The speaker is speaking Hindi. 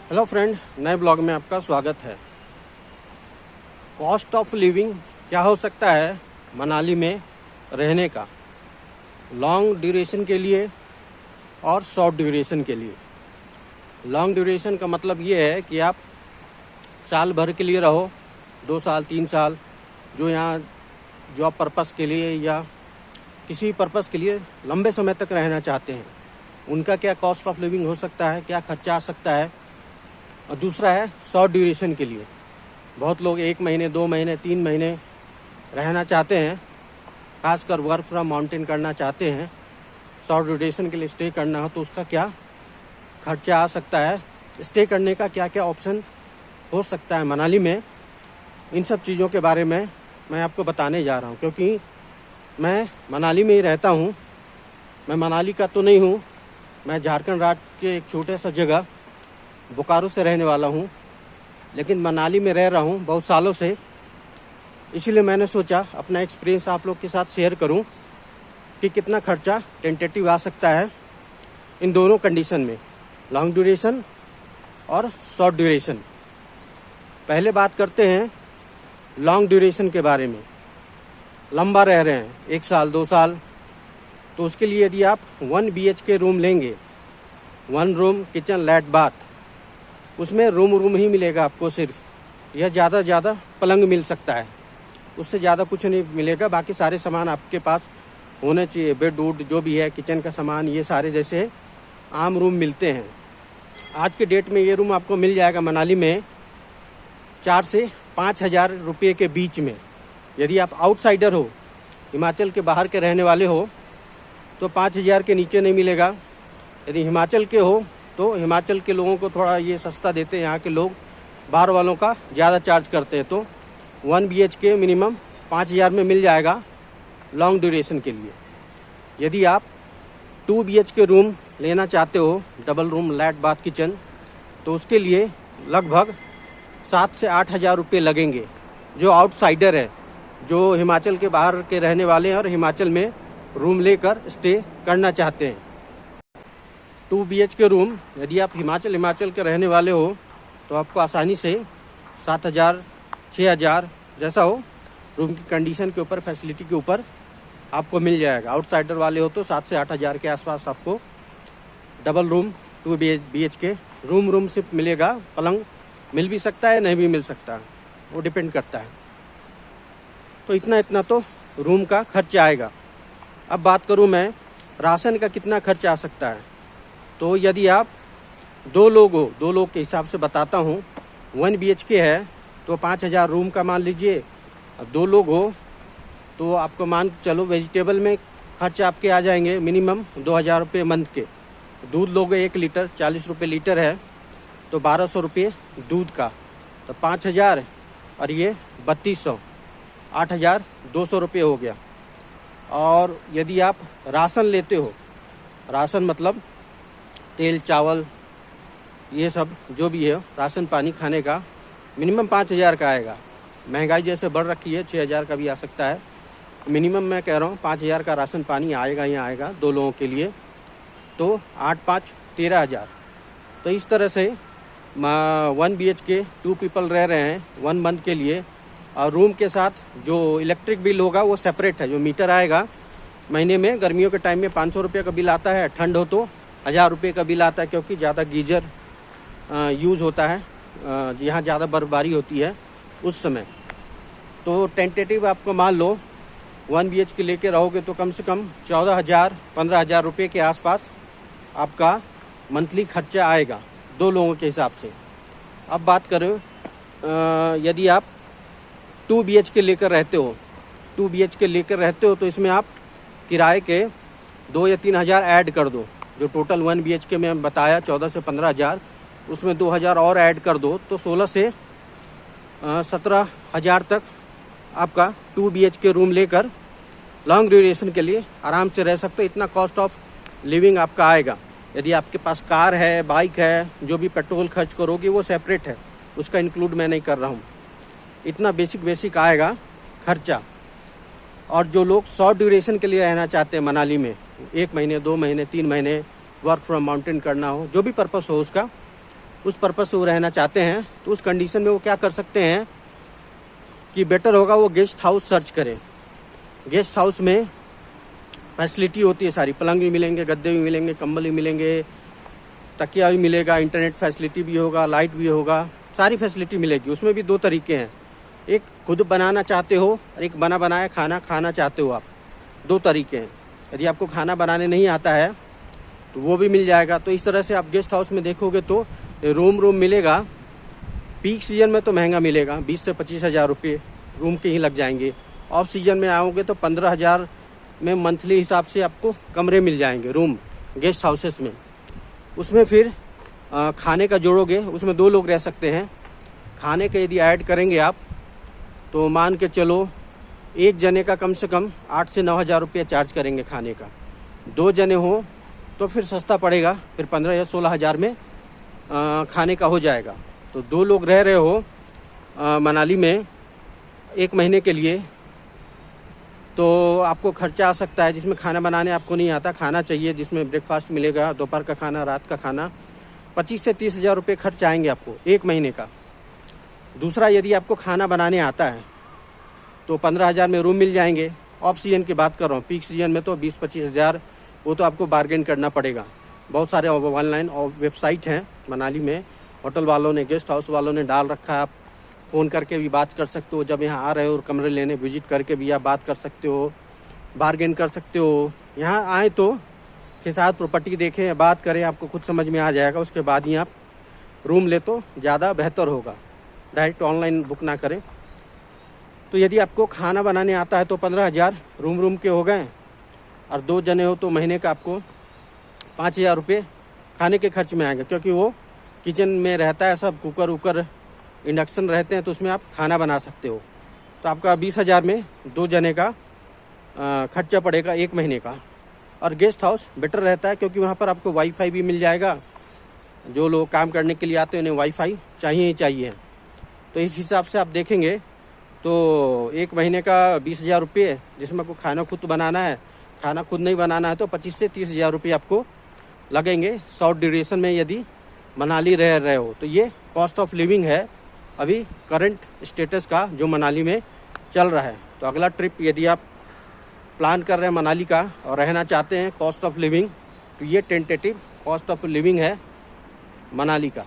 हेलो फ्रेंड, नए ब्लॉग में आपका स्वागत है। कॉस्ट ऑफ लिविंग क्या हो सकता है मनाली में रहने का, लॉन्ग ड्यूरेशन के लिए और शॉर्ट ड्यूरेशन के लिए। लॉन्ग ड्यूरेशन का मतलब ये है कि आप साल भर के लिए रहो, 2 साल 3 साल, जो यहाँ जॉब पर्पस के लिए या किसी पर्पस के लिए लंबे समय तक रहना चाहते हैं, उनका क्या कॉस्ट ऑफ लिविंग हो सकता है, क्या खर्चा आ सकता है। और दूसरा है शॉर्ट ड्यूरेशन के लिए। बहुत लोग 1 महीने 2 महीने 3 महीने रहना चाहते हैं, खासकर वर्क फ्रॉम माउंटेन करना चाहते हैं, शॉर्ट ड्यूरेशन के लिए स्टे करना हो तो उसका क्या खर्चा आ सकता है, स्टे करने का क्या क्या ऑप्शन हो सकता है मनाली में। इन सब चीज़ों के बारे में मैं आपको बताने जा रहा हूँ, क्योंकि मैं मनाली में ही रहता हूँ। मैं मनाली का तो नहीं हूँ, मैं झारखंड राज्य के एक छोटे सा जगह बोकारो से रहने वाला हूँ, लेकिन मनाली में रह रहा हूँ बहुत सालों से। इसीलिए मैंने सोचा अपना एक्सपीरियंस आप लोग के साथ शेयर करूँ कि कितना खर्चा टेंटेटिव आ सकता है इन दोनों कंडीशन में, लॉन्ग ड्यूरेशन और शॉर्ट ड्यूरेशन। पहले बात करते हैं लॉन्ग ड्यूरेशन के बारे में। लंबा रह रहे हैं 1 साल 2 साल, तो उसके लिए यदि आप 1 BHK रूम लेंगे, 1 रूम किचन लैट बाथ, उसमें रूम ही मिलेगा आपको सिर्फ। यह ज़्यादा पलंग मिल सकता है, उससे ज़्यादा कुछ नहीं मिलेगा। बाकी सारे सामान आपके पास होने चाहिए, बेड वुड जो भी है, किचन का सामान, ये सारे जैसे आम रूम मिलते हैं। आज के डेट में ये रूम आपको मिल जाएगा मनाली में 4 से 5 हज़ार रुपये के बीच में। यदि आप आउटसाइडर हो, हिमाचल के बाहर के रहने वाले हो, तो 5 हज़ार के नीचे नहीं मिलेगा। यदि हिमाचल के हो तो हिमाचल के लोगों को थोड़ा ये सस्ता देते हैं, यहाँ के लोग बाहर वालों का ज़्यादा चार्ज करते हैं। तो 1 BHK मिनिमम 5 हज़ार में मिल जाएगा लॉन्ग ड्यूरेशन के लिए। यदि आप 2 BHK रूम लेना चाहते हो, डबल रूम लैट बाथ किचन, तो उसके लिए लगभग 7 से 8 हज़ार रुपये लगेंगे। जो आउटसाइडर है, जो हिमाचल के बाहर के रहने वाले हैं और हिमाचल में रूम लेकर स्टे करना चाहते हैं। 2 BHK रूम यदि आप हिमाचल के रहने वाले हो तो आपको आसानी से 7 हज़ार 6 हज़ार जैसा हो, रूम की कंडीशन के ऊपर, फैसिलिटी के ऊपर आपको मिल जाएगा। आउटसाइडर वाले हो तो 7 से 8 हज़ार के आसपास आपको डबल रूम 2 BHK रूम सिर्फ मिलेगा। पलंग मिल भी सकता है, नहीं भी मिल सकता, वो डिपेंड करता है। तो इतना तो रूम का खर्चा आएगा। अब बात करूँ मैं राशन का कितना खर्चा आ सकता है। तो यदि आप 2 लोग हो, 2 लोग के हिसाब से बताता हूँ, 1 BHK है तो 5 हज़ार रूम का मान लीजिए। 2 लोग हो तो आपको मान चलो वेजिटेबल में खर्चा आपके आ जाएंगे मिनिमम 2 हज़ार रुपये मंथ के। दूध लोगे 1 लीटर 40 रुपये लीटर है, तो 1200 रुपये दूध का, तो 5 हज़ार और ये 3200, 8,200 रुपये हो गया। और यदि आप राशन लेते हो, राशन मतलब तेल चावल ये सब जो भी है, राशन पानी खाने का, मिनिमम 5 हज़ार का आएगा। महंगाई जैसे बढ़ रखी है 6 हज़ार का भी आ सकता है। मिनिमम मैं कह रहा हूँ 5 हज़ार का राशन पानी आएगा ही आएगा 2 लोगों के लिए, तो 8 5 13 हज़ार। तो इस तरह से 1 BHK 2 पीपल रह रहे हैं 1 मंथ के लिए। और रूम के साथ जो इलेक्ट्रिक बिल होगा वो सेपरेट है, जो मीटर आएगा महीने में। गर्मियों के टाइम में 500 रुपये का बिल आता है, ठंड हो तो 1000 रुपये का बिल आता है, क्योंकि ज़्यादा गीजर यूज़ होता है जहाँ ज़्यादा बर्फबारी होती है उस समय। तो टेंटेटिव आपको मान लो 1 BHK लेके रहोगे तो कम से कम 14 हज़ार 15 हज़ार रुपये के आसपास आपका मंथली खर्चा आएगा 2 लोगों के हिसाब से। अब बात करें यदि आप 2 BHK लेकर रहते हो, 2 BHK लेकर रहते हो तो इसमें आप किराए के 2 या 3 हज़ार ऐड कर दो। जो टोटल 1 BHK में बताया 14 से 15 हज़ार, उसमें 2 हज़ार और ऐड कर दो, तो 16 से 17 हज़ार तक आपका 2 BHK रूम लेकर लॉन्ग ड्यूरेशन के लिए आराम से रह सकते हो। इतना कॉस्ट ऑफ लिविंग आपका आएगा। यदि आपके पास कार है, बाइक है, जो भी पेट्रोल खर्च करोगे वो सेपरेट है, उसका इंक्लूड मैं नहीं कर रहा हूँ। इतना बेसिक आएगा खर्चा। और जो लोग शॉर्ट ड्यूरेशन के लिए रहना चाहते हैं मनाली में, 1 महीने 2 महीने 3 महीने वर्क फ्रॉम माउंटेन करना हो, जो भी पर्पस हो उसका, उस पर्पज़ से वो रहना चाहते हैं, तो उस कंडीशन में वो क्या कर सकते हैं कि बेटर होगा वो गेस्ट हाउस सर्च करें। गेस्ट हाउस में फैसिलिटी होती है सारी, पलंग भी मिलेंगे, गद्दे भी मिलेंगे, कंबल भी मिलेंगे, तकिया भी मिलेगा, इंटरनेट फैसिलिटी भी होगा, लाइट भी होगा, सारी फैसिलिटी मिलेगी। उसमें भी 2 तरीके हैं, एक खुद बनाना चाहते हो और एक बना बनाया खाना खाना चाहते हो आप। 2 तरीके हैं। यदि आपको खाना बनाने नहीं आता है तो वो भी मिल जाएगा। तो इस तरह से आप गेस्ट हाउस में देखोगे तो रूम मिलेगा। पीक सीजन में तो महंगा मिलेगा, 20 से 25 हज़ार रुपये रूम के ही लग जाएंगे। ऑफ सीजन में आओगे तो 15 हज़ार में मंथली हिसाब से आपको कमरे मिल जाएंगे, रूम गेस्ट हाउसेस में। उसमें फिर खाने का जोड़ोगे, उसमें 2 लोग रह सकते हैं। खाने का यदि ऐड करेंगे आप तो मान के चलो एक जने का कम से कम 8 से 9 हज़ार रुपया चार्ज करेंगे खाने का। 2 जने हो तो फिर सस्ता पड़ेगा, फिर 15 या 16 हज़ार में खाने का हो जाएगा। तो 2 लोग रह रहे हो मनाली में 1 महीने के लिए, तो आपको खर्चा आ सकता है, जिसमें खाना बनाने आपको नहीं आता, खाना चाहिए जिसमें ब्रेकफास्ट मिलेगा, दोपहर का खाना, रात का खाना, 25 से 30 हज़ार रुपये खर्च आएंगे आपको 1 महीने का। दूसरा, यदि आपको खाना बनाने आता है तो 15 हज़ार में रूम मिल जाएंगे। ऑफ सीजन की बात कर रहा हूँ, पीक सीजन में तो 20-25 हज़ार वो तो आपको बार्गेन करना पड़ेगा। बहुत सारे ऑनलाइन वेबसाइट हैं मनाली में, होटल वालों ने, गेस्ट हाउस वालों ने डाल रखा है। आप फ़ोन करके भी बात कर सकते हो, जब यहाँ आ रहे हो और कमरे लेने विजिट करके भी आप बात कर सकते हो, बार्गेन कर सकते हो। यहाँ आए तो 6-7 प्रॉपर्टी देखें, बात करें, आपको खुद समझ में आ जाएगा। उसके बाद ही आप रूम ले तो ज़्यादा बेहतर होगा, डायरेक्ट ऑनलाइन बुक ना करें। तो यदि आपको खाना बनाने आता है तो 15 हज़ार रूम के हो गए, और 2 जने हो तो महीने का आपको 5 हज़ार रुपये खाने के खर्च में आएंगे, क्योंकि वो किचन में रहता है सब, कुकर इंडक्शन रहते हैं, तो उसमें आप खाना बना सकते हो। तो आपका 20 हज़ार में 2 जने का खर्चा पड़ेगा 1 महीने का। और गेस्ट हाउस बेटर रहता है क्योंकि वहाँ पर आपको वाईफाई भी मिल जाएगा। जो लोग काम करने के लिए आते हैं उन्हें वाईफाई चाहिए ही चाहिए। तो इस हिसाब से आप देखेंगे तो 1 महीने का 20 हज़ार रुपये, जिसमें आपको खाना खुद बनाना है, खाना खुद नहीं बनाना है तो 25 से 30 हज़ार रुपये आपको लगेंगे शॉर्ट ड्यूरेशन में यदि मनाली रह रहे हो। तो ये कॉस्ट ऑफ लिविंग है अभी करंट स्टेटस का जो मनाली में चल रहा है। तो अगला ट्रिप यदि आप प्लान कर रहे हैं मनाली का और रहना चाहते हैं कॉस्ट ऑफ लिविंग, तो ये टेंटेटिव कॉस्ट ऑफ लिविंग है मनाली का।